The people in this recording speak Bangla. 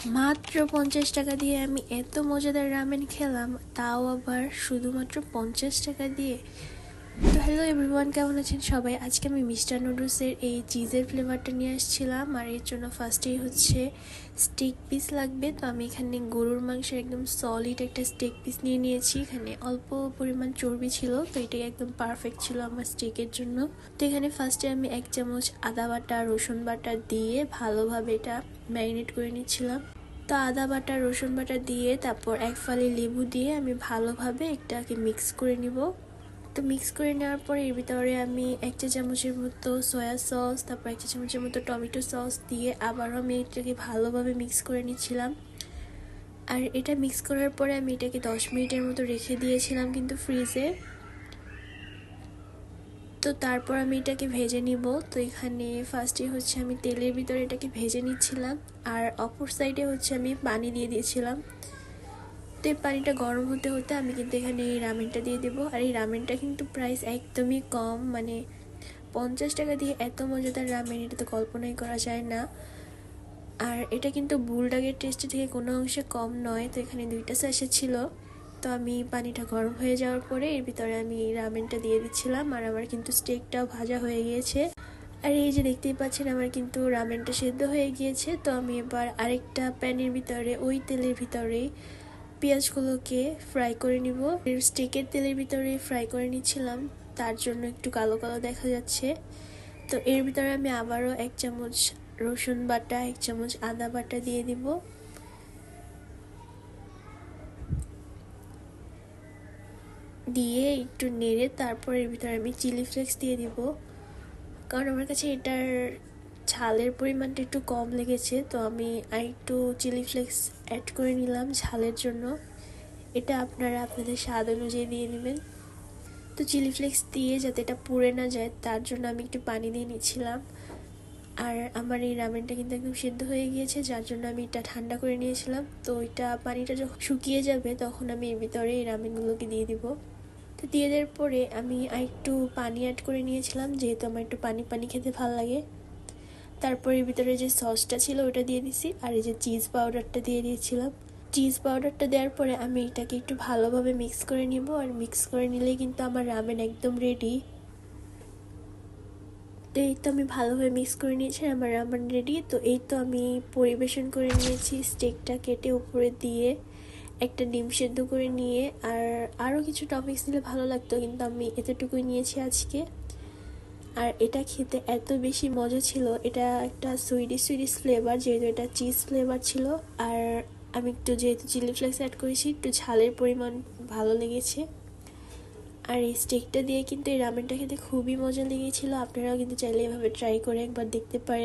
মাত্র 50 টাকা দিয়ে আমি এত মজাদার রামেন খেলাম, তাও আবার শুধুমাত্র 50 টাকা দিয়ে। তো হ্যালো এভরিওয়ান, কেমন আছেন সবাই? আজকে আমি মিস্টার নুডলসের এই চিজের ফ্লেভারটা নিয়ে আসছিলাম, আর এর জন্য ফার্স্টেই হচ্ছে স্টেক পিস লাগবে। তো আমি এখানে গরুর মাংসের একদম সলিড একটা স্টেক পিস নিয়ে নিয়েছি। এখানে অল্প পরিমাণ চর্বি ছিল, তো এটাই একদম পারফেক্ট ছিল আমার স্টেকের জন্য। তো এখানে ফার্স্টে আমি 1 চামচ আদা বাটা রসুন বাটা দিয়ে ভালোভাবে এটা ম্যারিনেট করে নিচ্ছিলাম। তো আদা বাটা রসুন বাটা দিয়ে তারপর 1 ফালি লেবু দিয়ে আমি ভালোভাবে এটাকে মিক্স করে নিব। তো মিক্স করে নেওয়ার পরে এর ভিতরে আমি 1 চা চামচের মতো সয়া সস, তারপর 1 চা চামচের মতো টমেটো সস দিয়ে আবারও আমি এটাকে ভালোভাবে মিক্স করে নিচ্ছিলাম। আর এটা মিক্স করার পরে আমি এটাকে 10 মিনিটের মতো রেখে দিয়েছিলাম কিন্তু ফ্রিজে। তো তারপর আমি এটাকে ভেজে নিব। তো এখানে ফার্স্টে হচ্ছে আমি তেলের ভিতরে এটাকে ভেজে নিচ্ছিলাম, আর অপর সাইডে হচ্ছে আমি পানি দিয়ে দিয়েছিলাম। তো এই পানিটা গরম হতে হতে আমি কিন্তু এখানে এই রামেনটা দিয়ে দেবো। আর এই রামেনটা কিন্তু প্রাইস একদমই কম, মানে 50 টাকা দিয়ে এত মজাদার রামেন এটা তো কল্পনাই করা যায় না। আর এটা কিন্তু বুলডগের টেস্ট থেকে কোনো অংশে কম নয়। তো এখানে 2টা স্যাশে ছিল। তো আমি পানিটা গরম হয়ে যাওয়ার পরে এর ভিতরে আমি রামেনটা দিয়ে দিচ্ছিলাম, আর আমার কিন্তু স্টেকটাও ভাজা হয়ে গিয়েছে। আর এই যে দেখতেই পাচ্ছেন আমার কিন্তু রামেনটা সেদ্ধ হয়ে গিয়েছে। তো আমি এবার আরেকটা প্যানের ভিতরে ওই তেলের ভিতরে পেঁয়াজগুলোকে ফ্রাই করে নিব। স্টেকের তেলের ভিতরে ফ্রাই করে নিচ্ছিলাম, তার জন্য একটু কালো কালো দেখা যাচ্ছে। তো এর ভিতরে আমি আবারও 1 চামচ রসুন বাটা 1 চামচ আদা বাটা দিয়ে দিব। দিয়ে একটু নেড়ে তারপর এর ভিতরে আমি চিলি ফ্লেক্স দিয়ে দিব, কারণ আমার কাছে এটার ঝালের পরিমাণটা একটু কম লেগেছে। তো আমি আর একটু চিলি ফ্লেক্স অ্যাড করে নিলাম ঝালের জন্য। এটা আপনারা আপনাদের স্বাদ অনুযায়ী দিয়ে নেবেন। তো চিলি ফ্লেক্স দিয়ে যাতে এটা পুড়ে না যায় তার জন্য আমি একটু পানি দিয়ে নিচ্ছিলাম। আর আমার এই রামেনটা কিন্তু একদম সিদ্ধ হয়ে গিয়েছে, যার জন্য আমি এটা ঠান্ডা করে নিয়েছিলাম। তো এটা পানিটা যখন শুকিয়ে যাবে তখন আমি এর ভিতরে এই রামেনগুলোকে দিয়ে দিব। তো দিয়ে দেওয়ার পরে আমি আর একটু পানি অ্যাড করে নিয়েছিলাম, যেহেতু আমার একটু পানি পানি খেতে ভালো লাগে। তারপর এর ভিতরে যে সসটা ছিল ওটা দিয়ে দিছি, আর এই যে চিজ পাউডারটা দিয়ে দিয়েছিলাম। চিজ পাউডারটা দেওয়ার পরে আমি এটাকে একটু ভালোভাবে মিক্স করে নিব, আর মিক্স করে নিলেই কিন্তু আমার রামেন একদম রেডি। তো এই তো আমি ভালোভাবে মিক্স করে নিয়েছি, আমার রামেন রেডি। তো এই তো আমি পরিবেশন করে নিয়েছি স্টেকটা কেটে উপরে দিয়ে, একটা ডিম সেদ্ধ করে নিয়ে, আর আরও কিছু টপিকস দিলে ভালো লাগতো, কিন্তু আমি এতটুকুই নিয়েছি আজকে। আর এটা খেতে এত বেশি মজা ছিল। এটা একটা সুইডিশ সুইডিশ ফ্লেভার, যেহেতু এটা চিজ ফ্লেভার ছিল। আর আমি একটু যেহেতু চিলি ফ্লেক্স অ্যাড করেছি, একটু ঝালের পরিমাণ ভালো লেগেছে। আর এই স্টেকটা দিয়ে কিন্তু এই রামেনটা খেতে খুবই মজা লেগেছিল। আপনারাও কিন্তু চাইলে এভাবে ট্রাই করে একবার দেখতে পারেন।